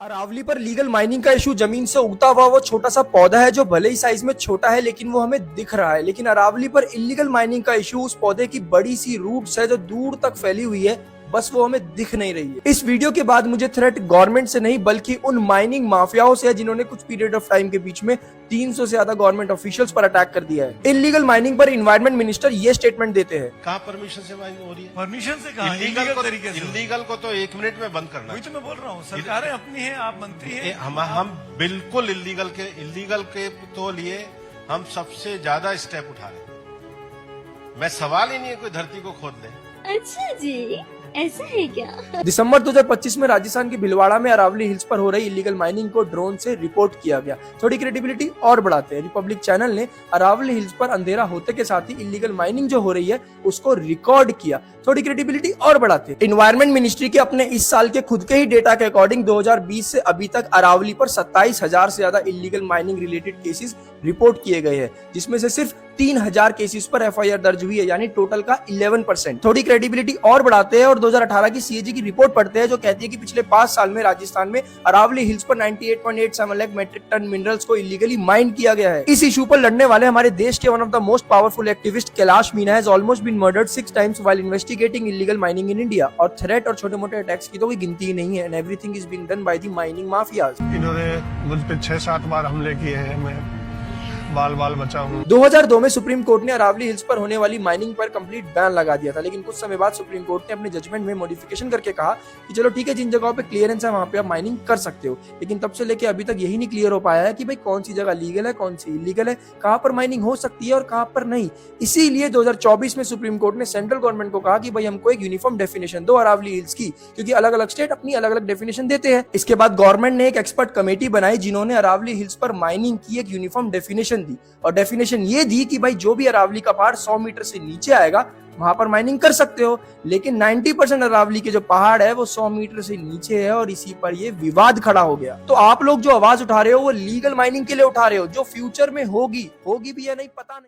अरावली पर legal mining का issue. जमीन से उगता हुआ वो छोटा सा पौधा है जो भले ही साइज में छोटा है लेकिन वो हमें दिख रहा है। लेकिन अरावली पर इलीगल माइनिंग का इशू उस पौधे की बड़ी सी रूट्स है जो दूर तक फैली हुई है, बस वो हमें दिख नहीं रही है। इस वीडियो के बाद मुझे थ्रेट गवर्नमेंट से नहीं बल्कि उन माइनिंग माफियाओं से है जिन्होंने कुछ पीरियड ऑफ टाइम के बीच में 300 से ज्यादा गवर्नमेंट ऑफिशियल्स पर अटैक कर दिया है। इलीगल माइनिंग पर एनवायरमेंट मिनिस्टर ये स्टेटमेंट देते हैं। कहाँ परमिशन से माइनिंग हो रही है? परमिशन से कहा इलीगल को तो 1 मिनट में बंद करना वही तो मैं बोल रहा हूँ। सरकारें अपनी है, आप मंत्री हैं। हम बिल्कुल इलीगल के तो लिए हम सबसे ज्यादा स्टेप उठा रहे हैं। मैं सवाल ही नहीं है कोई धरती को खोद ले। अच्छा जी, ऐसा है क्या? दिसंबर 2025 में राजस्थान के भिलवाड़ा में अरावली हिल्स पर हो रही इलीगल माइनिंग को ड्रोन से रिपोर्ट किया गया। थोड़ी क्रेडिबिलिटी और बढ़ाते हैं, रिपब्लिक चैनल ने अरावली हिल्स पर अंधेरा होते के साथ ही इलीगल माइनिंग जो हो रही है उसको रिकॉर्ड किया। थोड़ी क्रेडिबिलिटी और बढ़ाते हैं। एनवायरमेंट मिनिस्ट्री के अपने इस साल के खुद के ही डेटा के अकॉर्डिंग 2020 से अभी तक अरावली पर 27,000 से ज्यादा illegal mining related cases report किए गए हैं, जिसमें से सिर्फ 3,000 केसेस पर एफआईआर दर्ज हुई है, यानी टोटल का 11%। थोड़ी क्रेडिबिलिटी और बढ़ाते हैं और 2018 की सीएजी की रिपोर्ट पढ़ते हैं जो कहती है कि पिछले 5 साल में राजस्थान में अरावली हिल्स पर 98.87 लाख मेट्रिक टन मिनरल्स को इलीगली माइन किया गया है। इस इशू पर लड़ने वाले हमारे देश के one of the most powerful activist Kailash Meena has almost been murdered 6 times while investigating illegal mining in India. और थ्रेट और छोटे मोटे अटैक्स की तो कोई गिनती ही नहीं है। And everything is being done by the mining mafias. इन्होंने मुझ पे 6-7 बार हमले किए हैं। मैं बाल बचा हूँ। 2002 में सुप्रीम कोर्ट ने अरावली हिल्स पर होने वाली माइनिंग पर कंप्लीट बैन लगा दिया था, लेकिन कुछ समय बाद सुप्रीम कोर्ट ने अपने जजमेंट में मॉडिफिकेशन करके कहा कि चलो ठीक है, जिन जगहों पे क्लियरेंस है वहां पे आप माइनिंग कर सकते हो। लेकिन तब से लेके अभी तक यही नहीं क्लियर हो पाया है कि भाई कौन सी जगह लीगल है, कौन सी इलीगल है, कहां पर माइनिंग हो सकती है और कहां पर नहीं। इसीलिए 2024 में सुप्रीम कोर्ट ने सेंट्रल गवर्नमेंट को कहा कि भाई हमको एक यूनिफॉर्म डेफिनेशन दो अरावली हिल्स की, क्योंकि अलग अलग स्टेट अपनी अलग अलग डेफिनेशन देते हैं। इसके बाद गवर्नमेंट ने एक एक्सपर्ट कमेटी बनाई जिन्होंने अरावली हिल्स पर माइनिंग की एक यूनिफॉर्म डेफिनेशन दी। और डेफिनेशन ये दी कि भाई जो भी अरावली का पहाड़ 100 मीटर से नीचे आएगा वहां पर माइनिंग कर सकते हो। लेकिन 90% अरावली के जो पहाड़ है वो 100 मीटर से नीचे है और इसी पर ये विवाद खड़ा हो गया। तो आप लोग जो आवाज उठा रहे हो वो लीगल माइनिंग के लिए उठा रहे हो, जो फ्यूचर में होगी भी या नहीं पता नहीं।